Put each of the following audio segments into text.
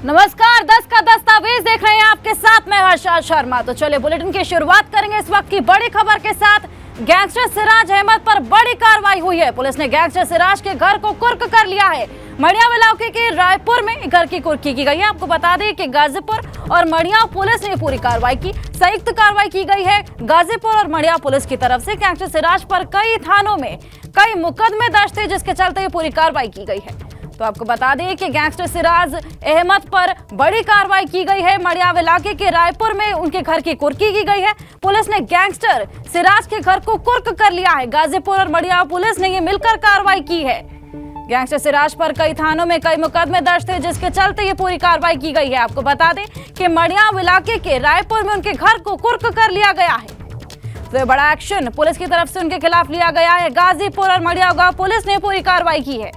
नमस्कार, 10 का दस्तावेज देख रहे हैं, आपके साथ मैं हर्षा शर्मा। तो चलिए बुलेटिन की शुरुआत करेंगे इस वक्त की बड़ी खबर के साथ। गैंगस्टर सिराज अहमद पर बड़ी कार्रवाई हुई है। पुलिस ने गैंगस्टर सिराज के घर को कुर्क कर लिया है। मड़ियाव इलाके के रायपुर में घर की कुर्की की गई है। आपको बता दें कि गाजीपुर और मड़ियाव पुलिस ने पूरी कार्रवाई की, संयुक्त कार्रवाई की गई है। गाजीपुर और मड़ियाव पुलिस की तरफ से गैंगस्टर सिराज पर कई थानों में कई मुकदमे दर्ज थे, जिसके चलते ये पूरी कार्रवाई की गई है। तो आपको बता दें कि गैंगस्टर सिराज अहमद पर बड़ी कार्रवाई की गई है। मड़ियाव इलाके के रायपुर में उनके घर की कुर्की की गई है। पुलिस ने गैंगस्टर सिराज के घर को कुर्क कर लिया है। गाजीपुर और मड़ियाव पुलिस ने ये मिलकर कार्रवाई की है। गैंगस्टर सिराज पर कई थानों में कई मुकदमे दर्ज थे, जिसके चलते ये पूरी कार्रवाई की गई है। आपको बता दें कि मड़ियाव इलाके के रायपुर में उनके घर को कुर्क कर लिया गया है। तो बड़ा एक्शन पुलिस की तरफ से उनके खिलाफ लिया गया है। गाजीपुर और मड़ियाव गांव पुलिस ने पूरी कार्रवाई की है।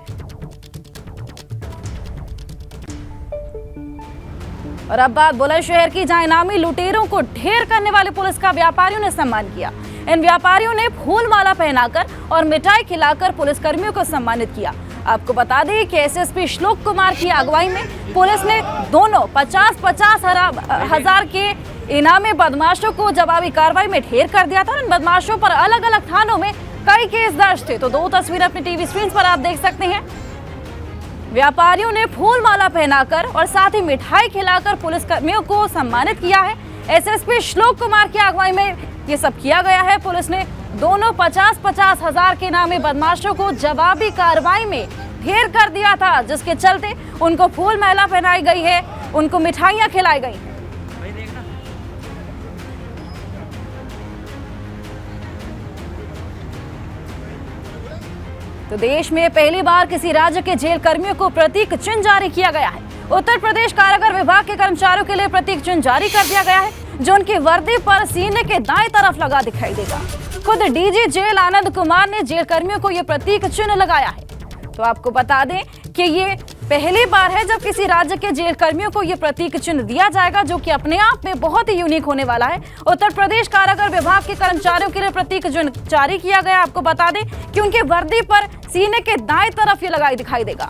और अब बात बुलंदशहर की, जहां इनामी लुटेरों को ढेर करने वाले पुलिस का व्यापारियों ने सम्मान किया। इन व्यापारियों ने फूल माला पहनाकर और मिठाई खिलाकर पुलिसकर्मियों को सम्मानित किया। आपको बता दें कि एसएसपी श्लोक कुमार की अगुवाई में पुलिस ने दोनों 50-50 हजार के इनामी बदमाशों को जवाबी कार्रवाई में ढेर कर दिया था। इन बदमाशों पर अलग अलग थानों में कई केस दर्ज थे। तो दो तस्वीरें अपनी टीवी स्क्रीन पर आप देख सकते हैं। व्यापारियों ने फूल माला पहनाकर और साथ ही मिठाई खिलाकर पुलिसकर्मियों को सम्मानित किया है। एसएसपी श्लोक कुमार की अगुवाई में ये सब किया गया है। पुलिस ने दोनों 50-50 हजार के इनामी बदमाशों को जवाबी कार्रवाई में ढेर कर दिया था, जिसके चलते उनको फूल माला पहनाई गई है, उनको मिठाइयां खिलाई गई। तो देश में पहली बार किसी राज्य के जेल कर्मियों को प्रतीक चिन्ह जारी किया गया है। उत्तर प्रदेश कारागार विभाग के कर्मचारियों के लिए प्रतीक चिन्ह जारी कर दिया गया है, जो उनकी वर्दी पर सीने के दाएं तरफ लगा दिखाई देगा। खुद डीजी जेल आनंद कुमार ने जेल कर्मियों को यह प्रतीक चिन्ह लगाया है। तो आपको बता दें कि ये पहली बार है जब किसी राज्य के जेल कर्मियों को यह प्रतीक चिन्ह दिया जाएगा, जो कि अपने आप में बहुत ही यूनिक होने वाला है। उत्तर प्रदेश कारागार विभाग के कर्मचारियों के लिए प्रतीक चिन्ह जारी किया गया। आपको बता दें कि उनकी वर्दी पर सीने के दाएं तरफ ये लगाई दिखाई देगा।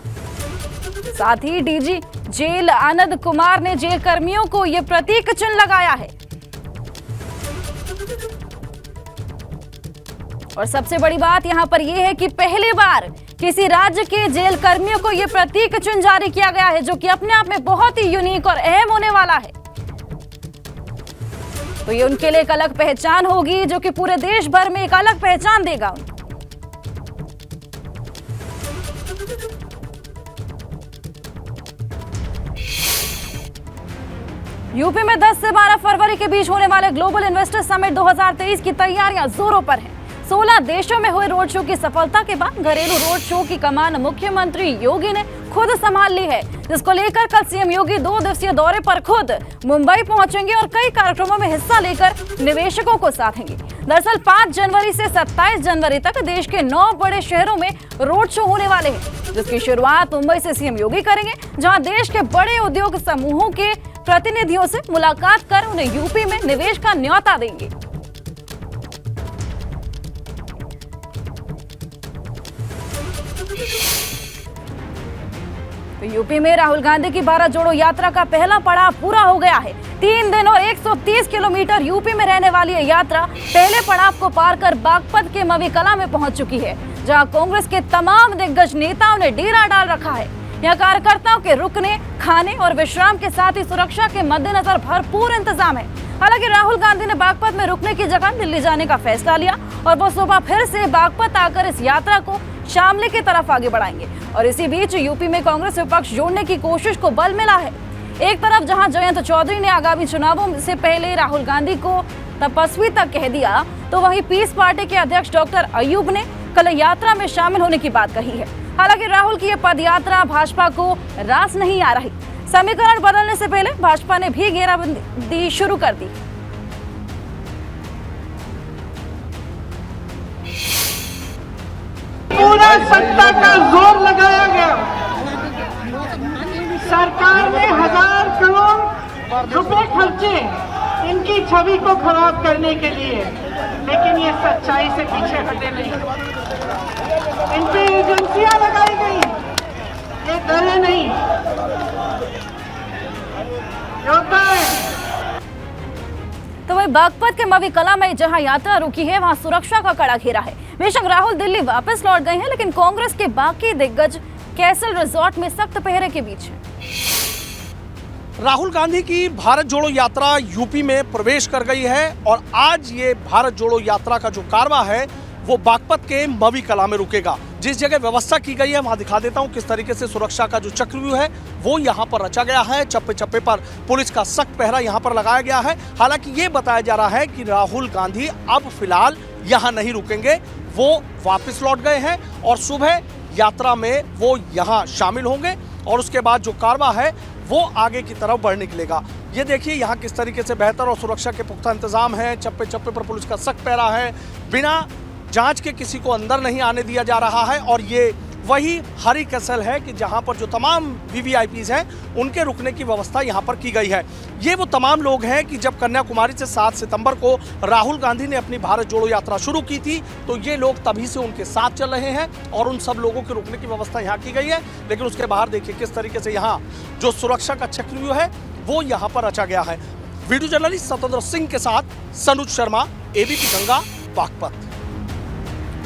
साथ ही डीजी जेल आनंद कुमार ने जेल कर्मियों को यह प्रतीक चिन्ह लगाया है। और सबसे बड़ी बात यहां पर यह है कि पहली बार किसी राज्य के जेल कर्मियों को यह प्रतीक चिन्ह जारी किया गया है, जो कि अपने आप में बहुत ही यूनिक और अहम होने वाला है। तो ये उनके लिए एक अलग पहचान होगी, जो कि पूरे देश भर में एक अलग पहचान देगा। यूपी में 10 से 12 फरवरी के बीच होने वाले ग्लोबल इन्वेस्टर समिट 2023 की तैयारियां जोरों पर हैं। 16 देशों में हुए रोड शो की सफलता के बाद घरेलू रोड शो की कमान मुख्यमंत्री योगी ने खुद संभाल ली है, जिसको लेकर कल सीएम योगी 2 दिवसीय दौरे पर खुद मुंबई पहुंचेंगे और कई कार्यक्रमों में हिस्सा लेकर निवेशकों को साधेंगे। दरअसल 5 जनवरी से 27 जनवरी तक देश के 9 बड़े शहरों में रोड शो होने वाले हैं, जिसकी शुरुआत मुंबई से सीएम योगी करेंगे, जहां देश के बड़े उद्योग समूहों के प्रतिनिधियों से मुलाकात कर उन्हें यूपी में निवेश का न्योता देंगे। तो यूपी में राहुल गांधी की भारत जोड़ो यात्रा का पहला पड़ाव पूरा हो गया है। 3 दिन और 130 किलोमीटर यूपी में रहने वाली यह यात्रा पहले पड़ाव को पार कर बागपत के मवी कला में पहुंच चुकी है, जहां कांग्रेस के तमाम दिग्गज नेताओं ने डेरा डाल रखा है। यहाँ कार्यकर्ताओं के रुकने, खाने और विश्राम के साथ ही सुरक्षा के मद्देनजर भरपूर इंतजाम है। हालांकि राहुल गांधी ने बागपत में रुकने की जगह दिल्ली जाने का फैसला लिया और वो सुबह फिर से बागपत आकर इस यात्रा को शामली की तरफ आगे बढ़ाएंगे। और इसी बीच यूपी में कांग्रेस विपक्ष जोड़ने की कोशिश को बल मिला है। एक तरफ जहां जयंत चौधरी ने आगामी चुनावों से पहले राहुल गांधी को तपस्वी तक कह दिया, तो वहीं पीस पार्टी के अध्यक्ष डॉक्टर अयूब ने कल यात्रा में शामिल होने की बात कही है। हालांकि राहुल की यह पदयात्रा भाजपा को रास नहीं आ रही। समीकरण बदलने से पहले भाजपा ने भी घेराबंदी शुरू कर दी। पूरा सत्ता का जोर लगाया गया। सरकार ने 1000 करोड़ रुपए खर्चे इनकी छवि को खराब करने के लिए, लेकिन ये सच्चाई से पीछे हटे नहीं। इन पे एजेंसियां लगाई गई, ये डरे नहीं। ये होता है। तो वही बागपत के मवी कला में जहां यात्रा रुकी है वहां सुरक्षा का कड़ा घेरा है। बेशक राहुल दिल्ली वापस लौट गए हैं, लेकिन कांग्रेस के बाकी दिग्गज कैसल रिजॉर्ट में सख्त पहरे के बीच हैं। राहुल गांधी की भारत जोड़ो यात्रा यूपी में प्रवेश कर गई है और आज ये भारत जोड़ो यात्रा का जो कारवा है वो बागपत के मवी कला में रुकेगा। जिस जगह व्यवस्था की गई है वहां दिखा देता हूं किस तरीके से सुरक्षा का जो चक्रव्यूह है वो यहां पर रचा गया है। चप्पे चप्पे पर पुलिस का सख्त पहरा यहां पर लगाया गया है। हालांकि ये बताया जा रहा है कि राहुल गांधी अब फिलहाल यहां नहीं रुकेंगे, वो वापस लौट गए हैं और सुबह यात्रा में वो यहां शामिल होंगे और उसके बाद जो कारवा है वो आगे की तरफ बढ़ निकलेगा। ये देखिए यहाँ किस तरीके से बेहतर और सुरक्षा के पुख्ता इंतजाम है। चप्पे चप्पे पर पुलिस का सख्त पहरा है, बिना जांच के किसी को अंदर नहीं आने दिया जा रहा है। और ये वही हरी कैसल है कि जहाँ पर जो तमाम वीवीआईपीज हैं उनके रुकने की व्यवस्था यहाँ पर की गई है। ये वो तमाम लोग हैं कि जब कन्याकुमारी से 7 सितंबर को राहुल गांधी ने अपनी भारत जोड़ो यात्रा शुरू की थी तो ये लोग तभी से उनके साथ चल रहे हैं और उन सब लोगों के रुकने की व्यवस्था यहाँ की गई है। लेकिन उसके बाहर देखिए किस तरीके से यहाँ जो सुरक्षा का चक्रव्यूह है वो यहाँ पर रचा गया है। वीडियो जर्नलिस्ट सतेंद्र सिंह के साथ सनुज शर्मा, एबीपी गंगा, बागपत।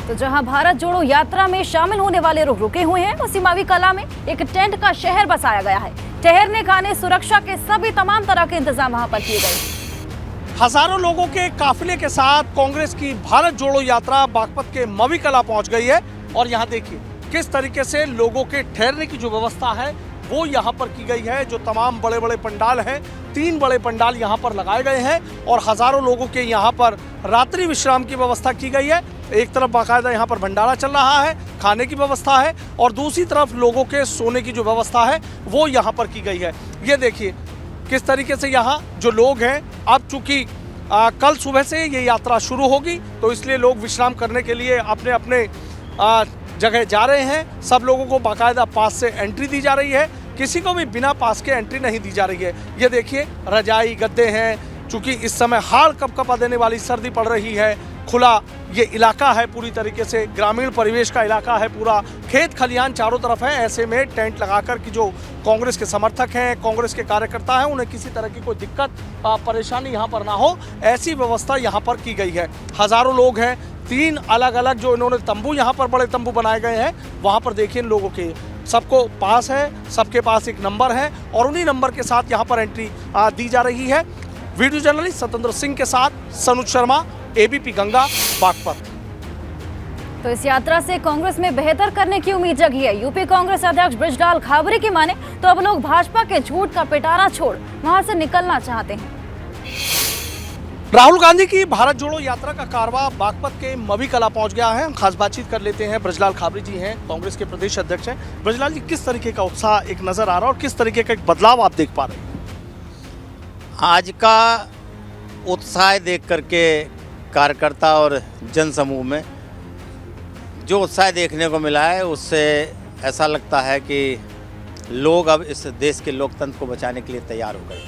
तो जहां भारत जोड़ो यात्रा में शामिल होने वाले लोग रुके हुए हैं, उसी मावी कला में एक टेंट का शहर बसाया गया है। ठहरने खाने सुरक्षा के सभी तमाम तरह के इंतजाम वहां पर किए गए। हजारों लोगों के काफिले के साथ कांग्रेस की भारत जोड़ो यात्रा बागपत के मवी कला पहुंच गई है और यहाँ देखिए किस तरीके से लोगों के ठहरने की जो व्यवस्था है वो यहाँ पर की गई है। जो तमाम बड़े बड़े पंडाल हैं, 3 बड़े पंडाल यहाँ पर लगाए गए हैं और हजारों लोगों के यहाँ पर रात्रि विश्राम की व्यवस्था की गई है। एक तरफ बाकायदा यहाँ पर भंडारा चल रहा है, खाने की व्यवस्था है और दूसरी तरफ लोगों के सोने की जो व्यवस्था है वो यहाँ पर की गई है। ये देखिए किस तरीके से यहाँ जो लोग हैं, अब चूंकि कल सुबह से ये यात्रा शुरू होगी तो इसलिए लोग विश्राम करने के लिए अपने अपने जगह जा रहे हैं। सब लोगों को बाकायदा पास से एंट्री दी जा रही है, किसी को भी बिना पास के एंट्री नहीं दी जा रही है। ये देखिए रजाई गद्दे हैं, चूंकि इस समय हाड़ कपकपा देने वाली सर्दी पड़ रही है। खुला ये इलाका है, पूरी तरीके से ग्रामीण परिवेश का इलाका है, पूरा खेत खलियान चारों तरफ है। ऐसे में टेंट लगाकर कि जो कांग्रेस के समर्थक हैं, कांग्रेस के कार्यकर्ता हैं, उन्हें किसी तरह की कोई दिक्कत परेशानी यहाँ पर ना हो, ऐसी व्यवस्था यहाँ पर की गई है। हजारों लोग हैं, 3 अलग अलग जो इन्होंने तंबू यहाँ पर बड़े तंबू बनाए गए हैं, वहाँ पर देखिए इन लोगों के सबको पास है, सबके पास एक नंबर है और उन्हीं नंबर के साथ यहाँ पर एंट्री दी जा रही है। वीडियो जर्नलिस्ट सतेंद्र सिंह के साथ सनुज शर्मा, एबीपी गंगा, बागपत। तो इस यात्रा से कांग्रेस में बेहतर करने की उम्मीद जगी है। यूपी कांग्रेस अध्यक्ष बृजलाल खाबरी की माने तो अब लोग भाजपा के झूठ का पिटारा छोड़ वहां से निकलना चाहते हैं। राहुल गांधी की भारत जोड़ो यात्रा का कारवा बागपत के मवी कला पहुंच गया है। हम खास बातचीत कर लेते हैं। बृजलाल खाबरी जी हैं, कांग्रेस के प्रदेश अध्यक्ष हैं। बृजलाल जी, किस तरीके का उत्साह एक नजर आ रहा है और किस तरीके का एक बदलाव आप देख पा रहे हैं? आज का उत्साह देख करके कार्यकर्ता और जन समूह में जो उत्साह देखने को मिला है उससे ऐसा लगता है कि लोग अब इस देश के लोकतंत्र को बचाने के लिए तैयार हो गए।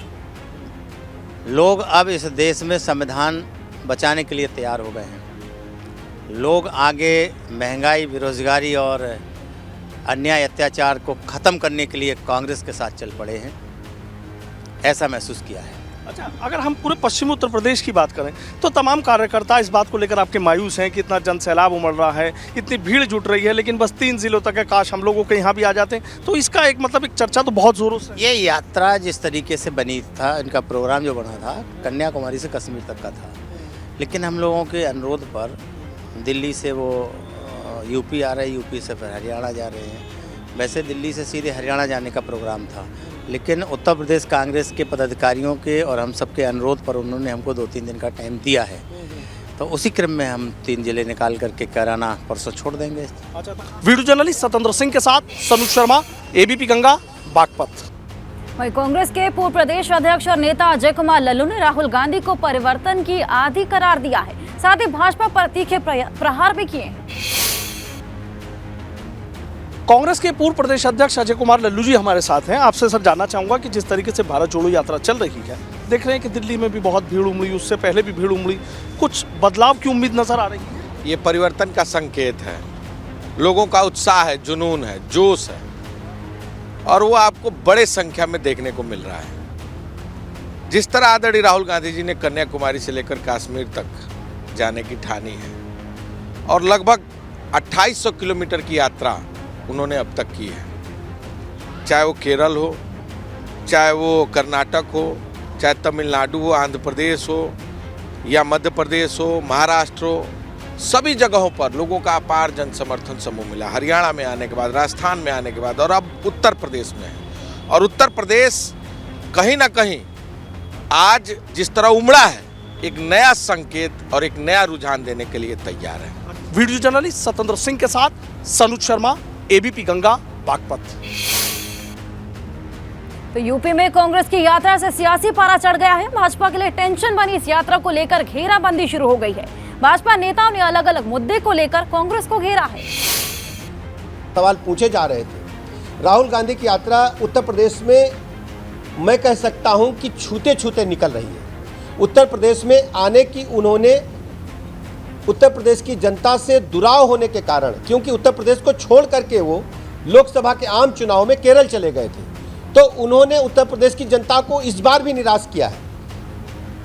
लोग अब इस देश में संविधान बचाने के लिए तैयार हो गए हैं। लोग आगे महंगाई, बेरोजगारी और अन्याय अत्याचार को ख़त्म करने के लिए कांग्रेस के साथ चल पड़े हैं, ऐसा महसूस किया है। अच्छा, अगर हम पूरे पश्चिमी उत्तर प्रदेश की बात करें तो तमाम कार्यकर्ता इस बात को लेकर आपके मायूस हैं कि इतना जन सैलाब उमड़ रहा है, इतनी भीड़ जुट रही है, लेकिन बस 3 जिलों तक है, काश हम लोगों के यहाँ भी आ जाते हैं। तो इसका एक मतलब एक चर्चा तो बहुत ज़ोरों से। ये यात्रा जिस तरीके से बनी था, इनका प्रोग्राम जो बना था कन्याकुमारी से कश्मीर तक का था, लेकिन हम लोगों के अनुरोध पर दिल्ली से वो यूपी आ रहे, यूपी से फिर हरियाणा जा रहे हैं। वैसे दिल्ली से सीधे हरियाणा जाने का प्रोग्राम था, लेकिन उत्तर प्रदेश कांग्रेस के पदाधिकारियों के और हम सबके अनुरोध पर उन्होंने हमको 2-3 दिन का टाइम दिया है। तो उसी क्रम में हम 3 जिले निकाल करके कैराना परसों छोड़ देंगे। वीडियो जर्नलिस्ट सतेंद्र सिंह के साथ सनुज शर्मा, एबीपी गंगा, बागपत। वहीं कांग्रेस के पूर्व प्रदेश अध्यक्ष और नेता अजय कुमार लल्लू ने राहुल गांधी को परिवर्तन की आदि करार दिया है, साथ ही भाजपा पर तीखे प्रहार भी किए हैं। कांग्रेस के पूर्व प्रदेश अध्यक्ष अजय कुमार लल्लू जी हमारे साथ हैं। आपसे सर जानना चाहूंगा कि जिस तरीके से भारत जोड़ो यात्रा चल रही है, देख रहे हैं कि दिल्ली में भी बहुत भीड़ उमड़ी, उससे पहले भी भीड़ उमड़ी, कुछ बदलाव की उम्मीद नजर आ रही है? ये परिवर्तन का संकेत है। लोगों का उत्साह है, जुनून है, जोश है और वो आपको बड़े संख्या में देखने को मिल रहा है। जिस तरह आदरणीय राहुल गांधी जी ने कन्याकुमारी से लेकर कश्मीर तक जाने की ठानी है और लगभग 2800 किलोमीटर की यात्रा उन्होंने अब तक की है, चाहे वो केरल हो, चाहे वो कर्नाटक हो, चाहे तमिलनाडु हो, आंध्र प्रदेश हो या मध्य प्रदेश हो, महाराष्ट्र हो, सभी जगहों पर लोगों का अपार जन समर्थन समूह मिला। हरियाणा में आने के बाद, राजस्थान में आने के बाद और अब उत्तर प्रदेश में है। और उत्तर प्रदेश कहीं ना कहीं आज जिस तरह उमड़ा है, एक नया संकेत और एक नया रुझान देने के लिए तैयार है। वीडियो जर्नलिस्ट सत्येंद्र सिंह के साथ सनुज शर्मा, एबीपी गंगा, बागपत। तो यूपी में कांग्रेस की यात्रा से सियासी पारा चढ़ गया है। भाजपा के लिए टेंशन बनी इस यात्रा को लेकर घेराबंदी शुरू हो गई है। भाजपा नेताओं ने अलग अलग मुद्दे को लेकर कांग्रेस को घेरा है। सवाल पूछे जा रहे थे। राहुल गांधी की यात्रा उत्तर प्रदेश में मैं कह सकता हूं कि छूते छूते निकल रही है। उत्तर प्रदेश में आने की उन्होंने उत्तर प्रदेश की जनता से दुराव होने के कारण, क्योंकि उत्तर प्रदेश को छोड़ करके वो लोकसभा के आम चुनाव में केरल चले गए थे, तो उन्होंने उत्तर प्रदेश की जनता को इस बार भी निराश किया है।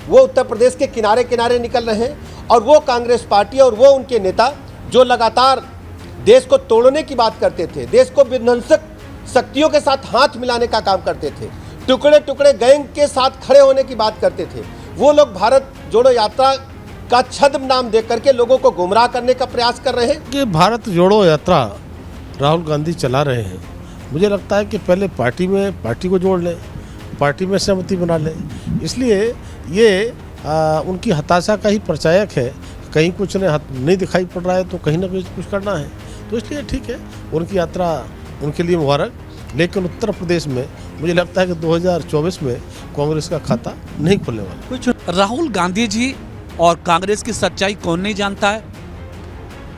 वो उत्तर प्रदेश के किनारे किनारे निकल रहे हैं और वो कांग्रेस पार्टी और वो उनके नेता जो लगातार देश को तोड़ने की बात करते थे, देश को विध्वंसक शक्तियों के साथ हाथ मिलाने का काम करते थे, टुकड़े टुकड़े गैंग के साथ खड़े होने की बात करते थे, वो लोग भारत जोड़ो यात्रा का छद्म नाम दे करके लोगों को गुमराह करने का प्रयास कर रहे हैं। कि भारत जोड़ो यात्रा राहुल गांधी चला रहे हैं, मुझे लगता है कि पहले पार्टी को जोड़ लें, पार्टी में सहमति बना लें। इसलिए ये उनकी हताशा का ही प्रचायक है। कहीं कुछ नहीं दिखाई पड़ रहा है तो कहीं ना कहीं कुछ करना है, तो इसलिए ठीक है, उनकी यात्रा उनके लिए मुबारक। लेकिन उत्तर प्रदेश में मुझे लगता है कि 2024 में कांग्रेस का खाता नहीं खुलने वाला। कुछ राहुल गांधी जी और कांग्रेस की सच्चाई कौन नहीं जानता है।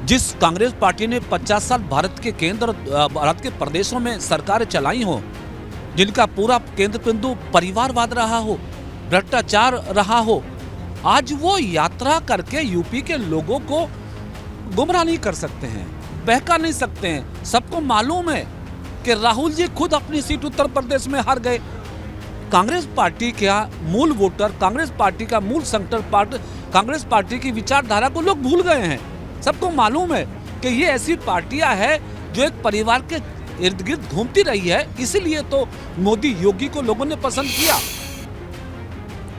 जिस कांग्रेस पार्टी ने 50 साल भारत के केंद्र और भारत के प्रदेशों में सरकारें चलाई हो, जिनका पूरा केंद्र बिंदु परिवारवाद रहा हो, भ्रष्टाचार रहा हो, आज वो यात्रा करके यूपी के लोगों को गुमराह नहीं कर सकते हैं, बहका नहीं सकते हैं। सबको मालूम है कि राहुल जी खुद अपनी सीट उत्तर प्रदेश में हार गए। कांग्रेस पार्टी का मूल वोटर, कांग्रेस पार्टी का मूल संगठन, कांग्रेस पार्टी की विचारधारा को लोग भूल गए हैं। सबको मालूम है कि ये ऐसी पार्टियां हैं जो एक परिवार के इर्द गिर्द घूमती रही है, इसीलिए तो मोदी योगी को लोगों ने पसंद किया।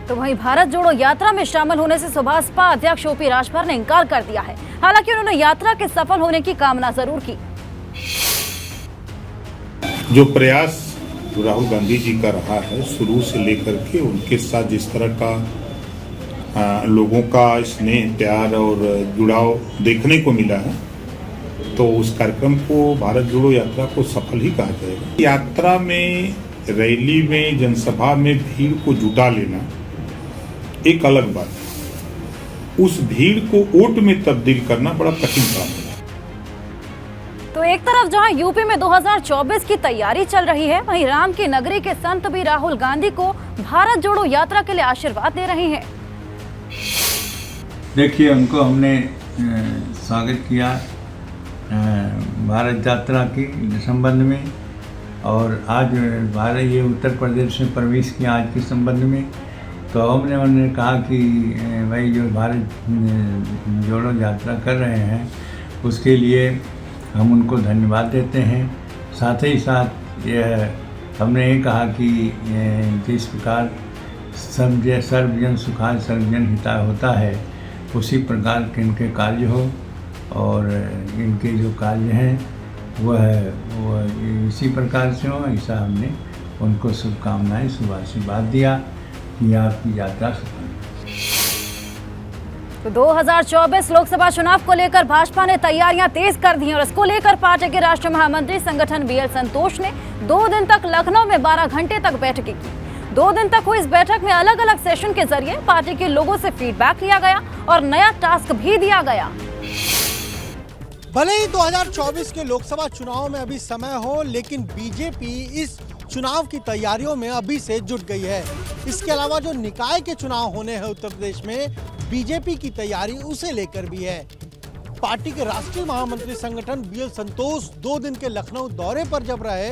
तो वहीं भारत जोड़ो यात्रा में शामिल होने से बसपा अध्यक्ष ओपी राजभर ने इनकार कर दिया है। हालांकि उन्होंने यात्रा के सफल होने की कामना जरूर की। जो प्रयास राहुल गांधी जी का रहा है शुरू से लेकर के, उनके साथ जिस तरह का लोगों का स्नेह, प्यार और जुड़ाव देखने को मिला है, तो उस कार्यक्रम को भारत जोड़ो यात्रा को सफल ही कहा जाएगा। यात्रा में, रैली में, जनसभा में भीड़ को जुटा लेना एक अलग बात है, उस भीड़ को वोट में तब्दील करना बड़ा कठिन काम है। तो एक तरफ जहां यूपी में 2024 की तैयारी चल रही है, वहीं राम की नगरी के संत भी राहुल गांधी को भारत जोड़ो यात्रा के लिए आशीर्वाद दे रहे हैं। देखिए, उनको हमने स्वागत किया भारत यात्रा के संबंध में, और आज भारत ये उत्तर प्रदेश में प्रवेश किया आज के संबंध में, तो हमने कहा कि भाई जो भारत जोड़ो यात्रा कर रहे हैं उसके लिए हम उनको धन्यवाद देते हैं। साथ ही साथ हमने ये कहा कि जिस प्रकार सर्वजन सुखाय सर्वजन हिताय होता है, उसी प्रकार के इनके कार्य हो, और इनके जो कार्य हैं वह इसी प्रकार से हो, ऐसा हमने उनको शुभकामनाएं, शुभ आशीर्वाद दिया कि आपकी यात्रा सफल। तो 2024 लोकसभा चुनाव को लेकर भाजपा ने तैयारियां तेज कर दी हैं, और इसको लेकर पार्टी के राष्ट्रीय महामंत्री संगठन बीएल संतोष ने 2 दिन तक लखनऊ में 12 घंटे तक बैठकें की। 2 दिन तक हुई इस बैठक में अलग अलग सेशन के जरिए पार्टी के लोगों से फीडबैक लिया गया और नया टास्क भी दिया गया। भले ही 2024 के लोकसभा चुनाव में अभी समय हो, लेकिन बीजेपी इस चुनाव की तैयारियों में अभी से जुट गई है। इसके अलावा जो निकाय के चुनाव होने हैं उत्तर प्रदेश में, बीजेपी की तैयारी उसे लेकर भी है। पार्टी के राष्ट्रीय महामंत्री संगठन बीएल संतोष 2 दिन के लखनऊ दौरे पर जब रहे,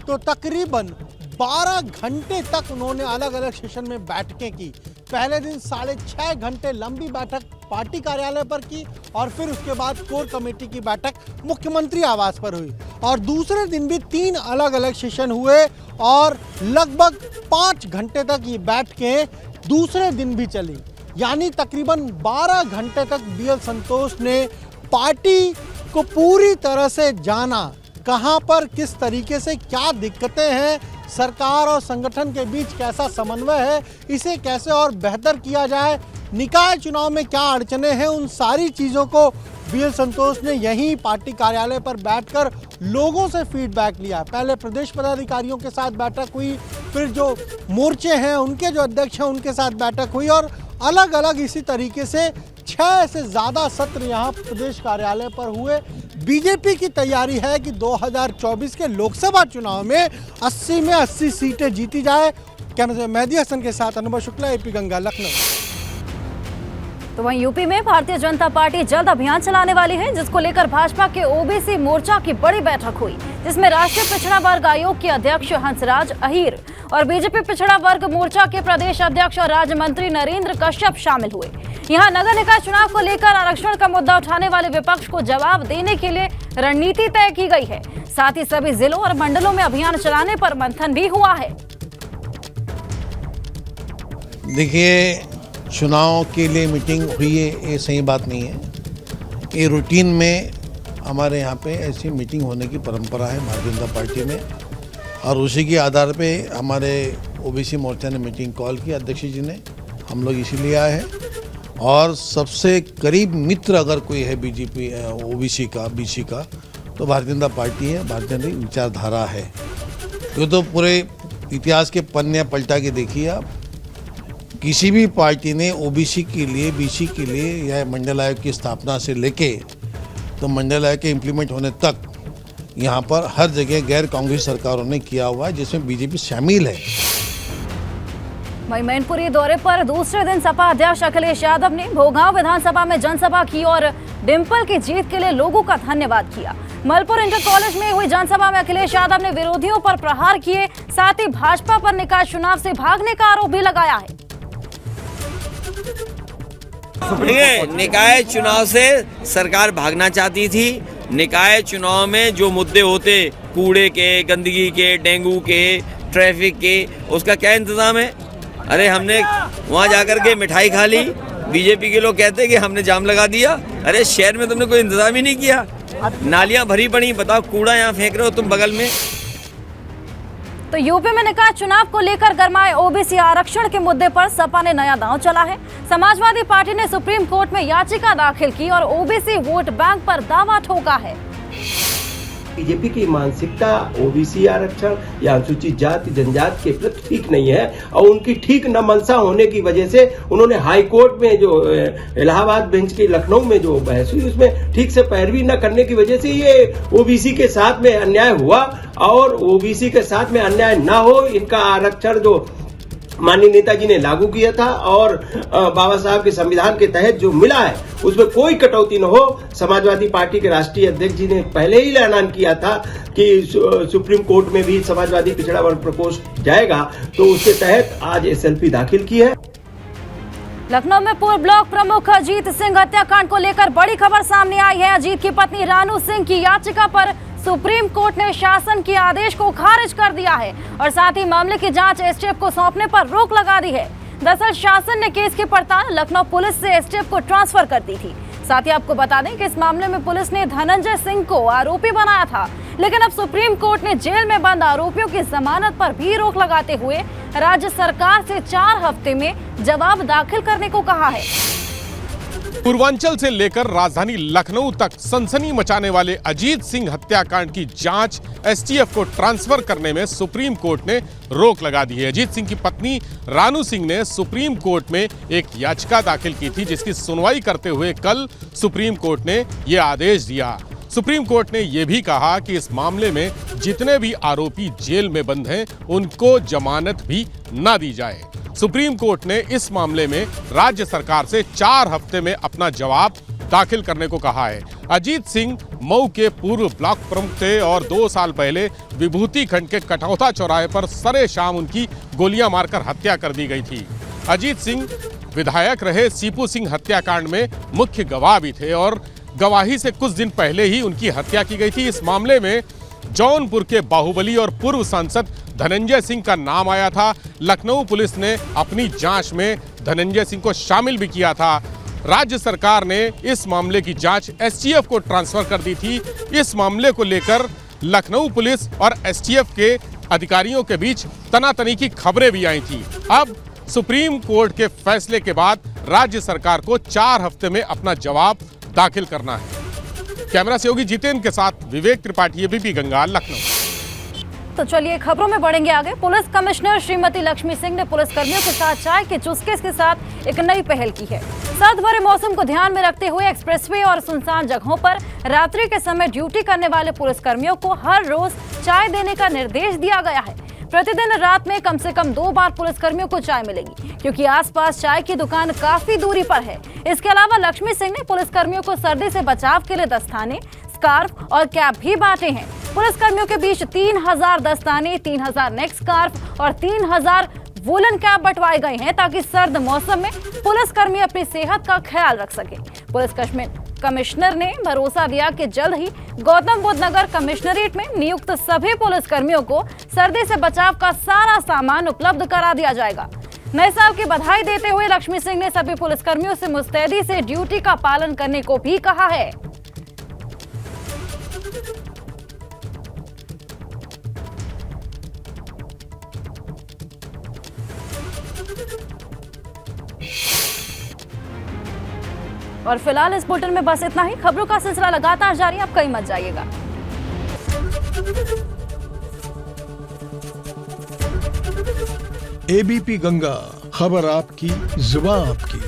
तो तकरीबन 12 घंटे तक उन्होंने अलग अलग सेशन में बैठकें की। पहले दिन 6.5 घंटे लंबी बैठक पार्टी कार्यालय पर की और फिर उसके बाद कोर कमेटी की बैठक मुख्यमंत्री आवास पर हुई और दूसरे दिन भी 3 अलग अलग सेशन हुए और लगभग 5 घंटे तक ये बैठकें दूसरे दिन भी चली। यानी तकरीबन 12 घंटे तक BL संतोष ने पार्टी को पूरी तरह से जाना, कहां पर किस तरीके से क्या दिक्कतें हैं, सरकार और संगठन के बीच कैसा समन्वय है, इसे कैसे और बेहतर किया जाए, निकाय चुनाव में क्या अड़चने हैं, उन सारी चीज़ों को BL संतोष ने यहीं पार्टी कार्यालय पर बैठकर लोगों से फीडबैक लिया। पहले प्रदेश पदाधिकारियों के साथ बैठक हुई, फिर जो मोर्चे हैं उनके जो अध्यक्ष हैं उनके साथ बैठक हुई और अलग अलग इसी तरीके से 6 से ज़्यादा सत्र यहाँ प्रदेश कार्यालय पर हुए। बीजेपी की तैयारी है कि 2024 के लोकसभा चुनाव में 80 में 80 सीटें जीती जाए। कैमरे में मेहदी हसन के साथ अनुभव शुक्ला, AP गंगा, लखनऊ। तो वहीं यूपी में भारतीय जनता पार्टी जल्द अभियान चलाने वाली है, जिसको लेकर भाजपा के OBC मोर्चा की बड़ी बैठक हुई, जिसमें राष्ट्रीय पिछड़ा वर्ग आयोग के अध्यक्ष हंसराज अहीर और बीजेपी पिछड़ा वर्ग मोर्चा के प्रदेश अध्यक्ष और राज्य मंत्री नरेंद्र कश्यप शामिल हुए। यहां नगर निकाय चुनाव को लेकर आरक्षण का मुद्दा उठाने वाले विपक्ष को जवाब देने के लिए रणनीति तय की गई है। साथ ही सभी जिलों और मंडलों में अभियान चलाने पर मंथन भी हुआ है। देखिए, चुनाव के लिए मीटिंग हुई है, ये सही बात नहीं है। ये रूटीन में हमारे यहाँ पे ऐसी मीटिंग होने की परंपरा है भारतीय जनता पार्टी में और उसी के आधार पे हमारे OBC मोर्चा ने मीटिंग कॉल की, अध्यक्ष जी ने, हम लोग इसीलिए आए हैं। और सबसे करीब मित्र अगर कोई है BJP OBC का BC का तो भारतीय जनता पार्टी है, भारतीय जनता विचारधारा है। ये तो पूरे इतिहास के पन्ने पलटा के देखिए आप, किसी भी पार्टी ने OBC के लिए BC के लिए या मंडल आयोग की स्थापना से लेके तो मंडल आयोग के इम्प्लीमेंट होने तक यहाँ पर हर जगह गैर कांग्रेस सरकारों ने किया हुआ है, जिसमें BJP शामिल है। वहीं मैनपुरी दौरे पर दूसरे दिन सपा अध्यक्ष अखिलेश यादव ने भोगांव विधानसभा में जनसभा की और डिंपल की जीत के लिए लोगों का धन्यवाद किया। मलपुर इंटर कॉलेज में हुई जनसभा में अखिलेश यादव ने विरोधियों पर प्रहार किए, साथ ही भाजपा पर निकाय चुनाव से भागने का आरोप भी लगाया है। निकाय चुनाव से सरकार भागना चाहती थी। निकाय चुनाव में जो मुद्दे होते, कूड़े के, गंदगी के, डेंगू के, ट्रैफिक के, उसका क्या इंतजाम है? अरे हमने वहाँ जाकर के मिठाई खा ली, बीजेपी के लोग कहते हैं कि हमने जाम लगा दिया। अरे शहर में तुमने कोई इंतजाम ही नहीं किया, नालियाँ भरी पड़ी, बताओ कूड़ा यहाँ फेंक रहे हो तुम बगल में। तो यूपी में निकाय चुनाव को लेकर गरमाए OBC आरक्षण के मुद्दे पर सपा ने नया दांव चला है। समाजवादी पार्टी ने सुप्रीम कोर्ट में याचिका दाखिल की और OBC वोट बैंक पर दावा ठोका है। बीजेपी की मानसिकता OBC आरक्षण या अनुसूचित जाति जनजाति के प्रति ठीक नहीं है और उनकी ठीक न मनसा होने की वजह से उन्होंने हाई कोर्ट में जो इलाहाबाद बेंच के लखनऊ में जो बहस हुई उसमें ठीक से पैरवी न करने की वजह से ये OBC के साथ में अन्याय हुआ और OBC के साथ में अन्याय न हो, इनका आरक्षण जो माननीय नेताजी ने लागू किया था और बाबा साहब के संविधान के तहत जो मिला है उसमें कोई कटौती न हो। समाजवादी पार्टी के राष्ट्रीय अध्यक्ष जी ने पहले ही ऐलान किया था कि सुप्रीम कोर्ट में भी समाजवादी पिछड़ा वर्ग प्रकोष्ठ जाएगा, तो उसके तहत आज SLP दाखिल की है। लखनऊ में पूर्व ब्लॉक प्रमुख अजीत सिंह हत्याकांड को लेकर बड़ी खबर सामने आई है। अजीत की पत्नी रानू सिंह की याचिका पर सुप्रीम कोर्ट ने शासन के आदेश को खारिज कर दिया है और साथ ही मामले की जांच एसटीएफ को सौंपने पर रोक लगा दी है। दरअसल शासन ने केस की पड़ताल लखनऊ पुलिस से एसटीएफ को ट्रांसफर कर दी थी। साथ ही आपको बता दें कि इस मामले में पुलिस ने धनंजय सिंह को आरोपी बनाया था, लेकिन अब सुप्रीम कोर्ट ने जेल में बंद आरोपियों की जमानत पर भी रोक लगाते हुए राज्य सरकार से 4 हफ्ते में जवाब दाखिल करने को कहा है। पूर्वांचल से लेकर राजधानी लखनऊ तक सनसनी मचाने वाले अजीत सिंह हत्याकांड की जांच एसटीएफ को ट्रांसफर करने में सुप्रीम कोर्ट ने रोक लगा दी है। अजीत सिंह की पत्नी रानू सिंह ने सुप्रीम कोर्ट में एक याचिका दाखिल की थी, जिसकी सुनवाई करते हुए कल सुप्रीम कोर्ट ने यह आदेश दिया। सुप्रीम कोर्ट ने यह भी कहा कि इस मामले में जितने भी आरोपी जेल में बंद हैं, उनको जमानत भी न दी जाए। सुप्रीम कोर्ट ने इस मामले में राज्य सरकार से 4 हफ्ते में अपना जवाब दाखिल करने को कहा है। अजीत सिंह मऊ के पूर्व ब्लॉक प्रमुख थे और 2 साल पहले विभूति खंड के कठौता चौराहे पर सरेशाम उनकी गोलियां मारकर हत्या कर दी गई थी। अजीत सिंह विधायक रहे सीपू सिंह हत्याकांड में मुख्य गवाह भी थे और गवाही से कुछ दिन पहले ही उनकी हत्या की गई थी। इस मामले में जौनपुर के बाहुबली और पूर्व सांसद धनंजय सिंह का नाम आया था। लखनऊ पुलिस ने अपनी जांच में धनंजय सिंह को शामिल भी किया था। राज्य सरकार ने इस मामले की जांच एसटीएफ को ट्रांसफर कर दी थी। इस मामले को लेकर लखनऊ पुलिस और एसटीएफ के अधिकारियों के बीच तनातनी की खबरें भी आई थी। अब सुप्रीम कोर्ट के फैसले के बाद राज्य सरकार को 4 हफ्ते में अपना जवाब दाखिल करना है। कैमरा सहयोगी जितेंद्र के साथ विवेक त्रिपाठी, एबीपी गंगा, लखनऊ। तो चलिए खबरों में बढ़ेंगे आगे। पुलिस कमिश्नर श्रीमती लक्ष्मी सिंह ने पुलिसकर्मियों के साथ चाय के चुस्के के साथ एक नई पहल की है। सर्द भरे मौसम को ध्यान में रखते हुए एक्सप्रेसवे और सुनसान जगहों पर रात्रि के समय ड्यूटी करने वाले पुलिसकर्मियों को हर रोज चाय देने का निर्देश दिया गया है। प्रतिदिन रात में कम से कम 2 बार पुलिसकर्मियों को चाय मिलेगी, क्योंकि आसपास चाय की दुकान काफी दूरी पर है। इसके अलावा लक्ष्मी सिंह ने पुलिसकर्मियों को सर्दी से बचाव के लिए दस्ताने, स्कार्फ और कैप भी बांटे हैं। पुलिसकर्मियों के बीच 3000 दस्ताने, 3000 नेक स्कार्फ और 3000 वूलन कैप बंटवाए गए हैं, ताकि सर्द मौसम में पुलिसकर्मी अपनी सेहत का ख्याल रख सके। पुलिस कमिश्नर ने भरोसा दिया कि जल्द ही गौतम बुद्ध नगर कमिश्नरेट में नियुक्त सभी पुलिसकर्मियों को सर्दी से बचाव का सारा सामान उपलब्ध करा दिया जाएगा। नए साल की बधाई देते हुए लक्ष्मी सिंह ने सभी पुलिसकर्मियों से मुस्तैदी से ड्यूटी का पालन करने को भी कहा है। और फिलहाल इस बुलेटिन में बस इतना ही। खबरों का सिलसिला लगातार जारी, आप कहीं मत जाइएगा। एबीपी गंगा, खबर आपकी, जुबान आपकी।